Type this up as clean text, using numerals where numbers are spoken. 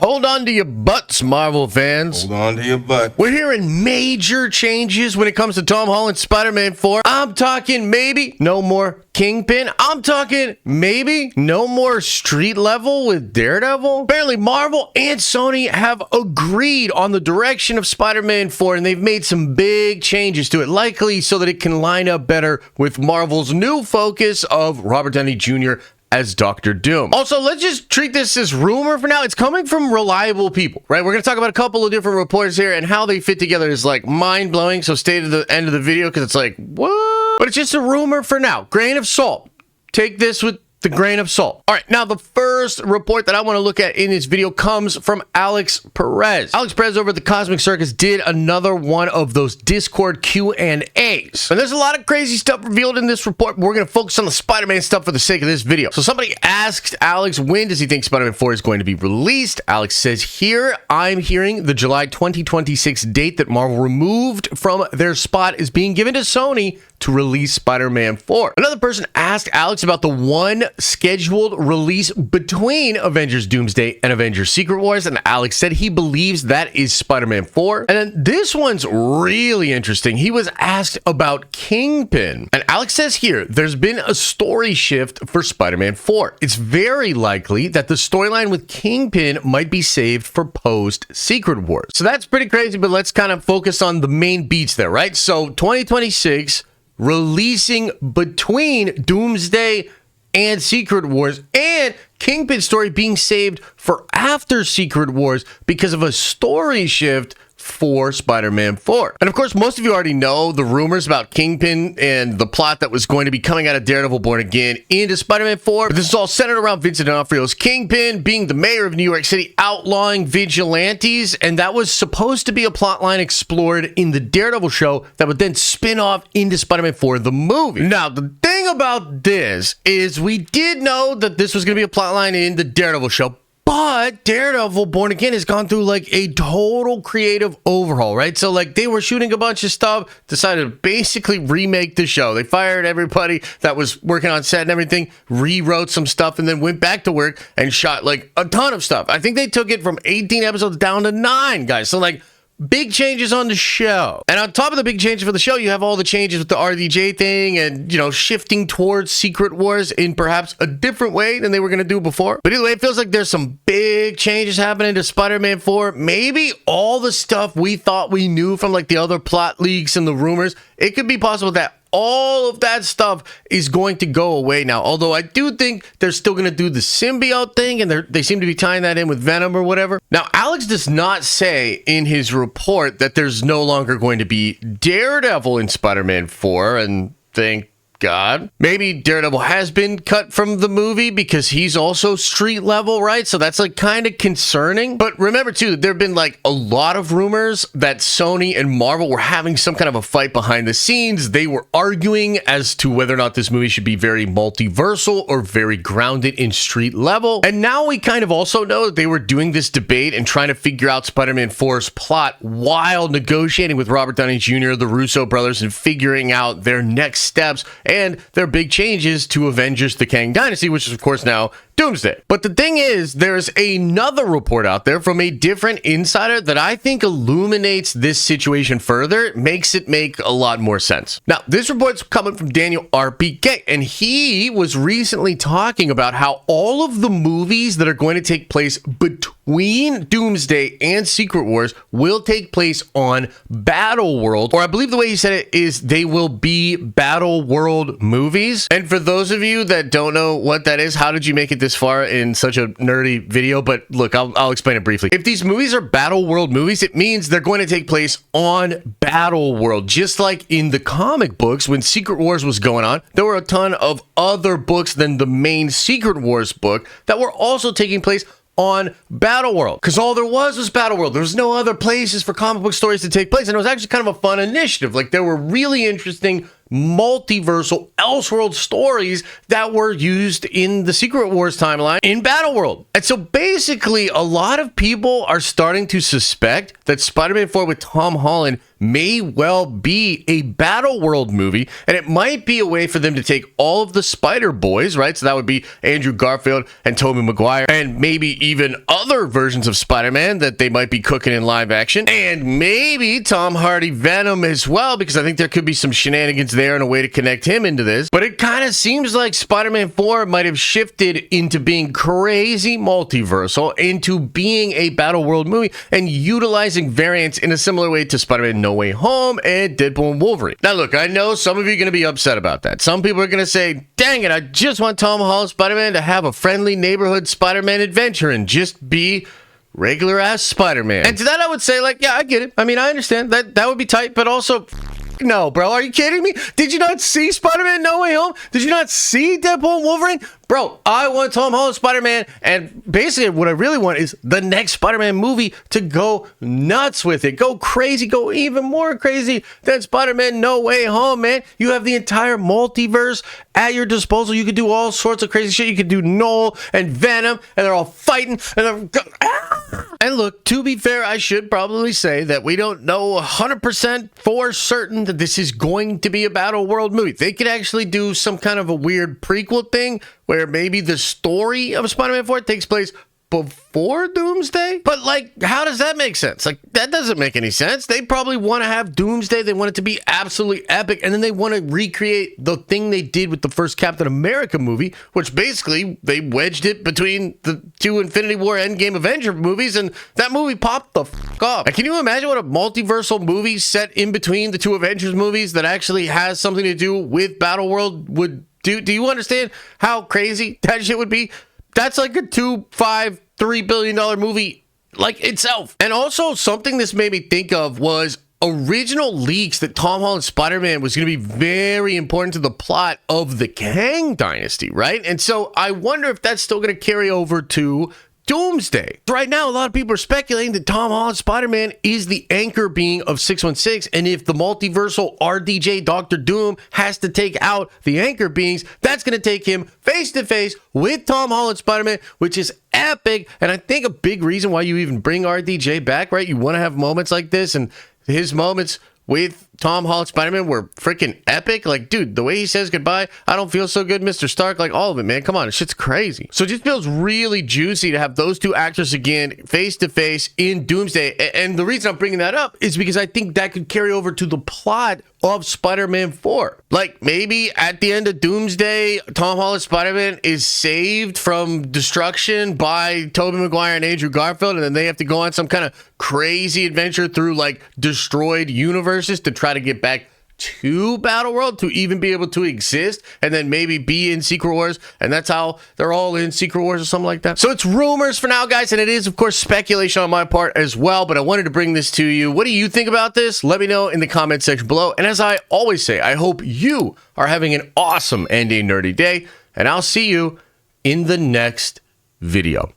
Hold on to your butts, Marvel fans. Hold on to your butt. We're hearing major changes when it comes to Tom Holland's Spider-Man 4. I'm talking maybe no more Kingpin. I'm talking maybe no more street level with Daredevil. Apparently, Marvel and Sony have agreed on the direction of Spider-Man 4, and they've made some big changes to it, likely so that it can line up better with Marvel's new focus of Robert Downey Jr. as Dr. Doom. Also, let's just treat this as rumor for now. It's coming from reliable people, right? We're going to talk about a couple of different reports here, and how they fit together is like mind-blowing. So stay to the end of the video because it's like, what? But it's just a rumor for now. Grain of salt. Take this with the grain of salt. All right, now the first report that I want to look at in this video comes from Alex Perez. Alex Perez over at the Cosmic Circus did another one of those Discord Q&As. And there's a lot of crazy stuff revealed in this report, but we're going to focus on the Spider-Man stuff for the sake of this video. So somebody asked Alex, when does he think Spider-Man 4 is going to be released? Alex says here, I'm hearing the July 2026 date that Marvel removed from their spot is being given to Sony to release Spider-Man 4. Another person asked Alex about the one scheduled release between Avengers Doomsday and Avengers Secret Wars, and Alex said he believes that is Spider-Man 4. And then this one's really interesting. He was asked about Kingpin, and Alex says here, there's been a story shift for Spider-Man 4. It's very likely that the storyline with Kingpin might be saved for post-Secret Wars. So that's pretty crazy, but let's kind of focus on the main beats there, right? So 2026, releasing between Doomsday and Secret Wars, and Kingpin's story being saved for after Secret Wars because of a story shift for Spider-Man 4. And of course, most of you already know the rumors about Kingpin and the plot that was going to be coming out of Daredevil Born Again into Spider-Man 4. But this is all centered around Vincent D'Onofrio's Kingpin being the mayor of New York City, outlawing vigilantes, and that was supposed to be a plot line explored in the Daredevil show that would then spin off into Spider-Man 4, the movie. Now, the thing about this is we did know that this was going to be a plot line in the Daredevil show, but Daredevil Born Again has gone through like a total creative overhaul, right? So like they were shooting a bunch of stuff, decided to basically remake the show. They fired everybody that was working on set and everything, rewrote some stuff, and then went back to work and shot like a ton of stuff. I think they took it from 18 episodes down to 9, guys. So like big changes on the show. And on top of the big changes for the show, you have all the changes with the RDJ thing and, you know, shifting towards Secret Wars in perhaps a different way than they were going to do before. But either way, it feels like there's some big changes happening to Spider-Man 4. Maybe all the stuff we thought we knew from like the other plot leaks and the rumors, it could be possible that all of that stuff is going to go away now. Although I do think they're still going to do the symbiote thing, and they seem to be tying that in with Venom or whatever. Now, Alex does not say in his report that there's no longer going to be Daredevil in Spider-Man 4, and thank God. Maybe Daredevil has been cut from the movie because he's also street level, right? So that's like kind of concerning. But remember too, there have been like a lot of rumors that Sony and Marvel were having some kind of a fight behind the scenes. They were arguing as to whether or not this movie should be very multiversal or very grounded in street level. And now we kind of also know that they were doing this debate and trying to figure out Spider-Man 4's plot while negotiating with Robert Downey Jr., the Russo brothers, and figuring out their next steps and their big changes to Avengers the Kang Dynasty, which is of course now Doomsday. But the thing is, there's another report out there from a different insider that I think illuminates this situation further, makes it make a lot more sense. Now, this report's coming from Daniel RPK, and he was recently talking about how all of the movies that are going to take place between Doomsday and Secret Wars will take place on Battle World, or I believe the way he said it is they will be Battle World movies. And for those of you that don't know what that is, how did you make it this far in such a nerdy video? But look, I'll explain it briefly. If these movies are Battle World movies, it means they're going to take place on Battle World. Just like in the comic books, when Secret Wars was going on, there were a ton of other books than the main Secret Wars book that were also taking place on Battle World, because all there was Battle World. There was no other places for comic book stories to take place, and it was actually kind of a fun initiative. Like, there were really interesting multiversal Elseworld stories that were used in the Secret Wars timeline in Battle World. And so basically, a lot of people are starting to suspect that Spider-Man 4 with Tom Holland may well be a Battle World movie, and it might be a way for them to take all of the Spider Boys, right? So that would be Andrew Garfield and Tobey Maguire, and maybe even other versions of Spider-Man that they might be cooking in live action, and maybe Tom Hardy Venom as well, because I think there could be some shenanigans there and a way to connect him into this. But it kind of seems like Spider-Man 4 might have shifted into being crazy multiversal, into being a Battle World movie, and utilizing variants in a similar way to Spider-Man No Way Home and Deadpool and Wolverine. Now look, I know some of you are going to be upset about that. Some people are going to say, dang it, I just want Tom Holland Spider-Man to have a friendly neighborhood Spider-Man adventure and just be regular ass Spider-Man. And to that I would say, like, yeah, I get it. I mean, I understand that would be tight, but also no, bro. Are you kidding me? Did you not see Spider-Man No Way Home? Did you not see Deadpool and Wolverine? Bro, I want Tom Holland Spider-Man, and basically what I really want is the next Spider-Man movie to go nuts with it. Go crazy, go even more crazy than Spider-Man No Way Home, man. You have the entire multiverse at your disposal. You could do all sorts of crazy shit. You could do Noel and Venom, and they're all fighting, and they're... And look, to be fair, I should probably say that we don't know 100% for certain that this is going to be a Battle World movie. They could actually do some kind of a weird prequel thing where maybe the story of Spider-Man 4 takes place before Doomsday? But, like, how does that make sense? Like, that doesn't make any sense. They probably want to have Doomsday. They want it to be absolutely epic. And then they want to recreate the thing they did with the first Captain America movie, which basically they wedged it between the two Infinity War Endgame Avenger movies, and that movie popped the fuck off. Like, can you imagine what a multiversal movie set in between the two Avengers movies that actually has something to do with Battle World would do? Do you understand how crazy that shit would be? That's like a $3 billion movie like itself. And also something this made me think of was original leaks that Tom Holland Spider-Man was going to be very important to the plot of the Kang Dynasty, right? And so I wonder if that's still going to carry over to Doomsday. Right now, a lot of people are speculating that Tom Holland Spider-Man is the anchor being of 616, and if the multiversal RDJ Doctor Doom has to take out the anchor beings, that's going to take him face to face with Tom Holland Spider-Man, which is epic. And I think a big reason why you even bring RDJ back, right? You want to have moments like this, and his moments with Tom Holland Spider-Man were freaking epic. Like, dude, the way he says goodbye, I don't feel so good, Mr. Stark, like all of it, man. Come on, shit's crazy. So it just feels really juicy to have those two actors again face to face in Doomsday. And the reason I'm bringing that up is because I think that could carry over to the plot of Spider-Man 4. Like, maybe at the end of Doomsday, Tom Holland Spider-Man is saved from destruction by Tobey Maguire and Andrew Garfield, and then they have to go on some kind of crazy adventure through, like, destroyed universes to try to get back to Battle World to even be able to exist, and then maybe be in Secret Wars, and that's how they're all in Secret Wars or something like that. So it's rumors for now, guys, and it is, of course, speculation on my part as well, but I wanted to bring this to you. What do you think about this? Let me know in the comment section below, and as I always say, I hope you are having an awesome and a nerdy day, and I'll see you in the next video.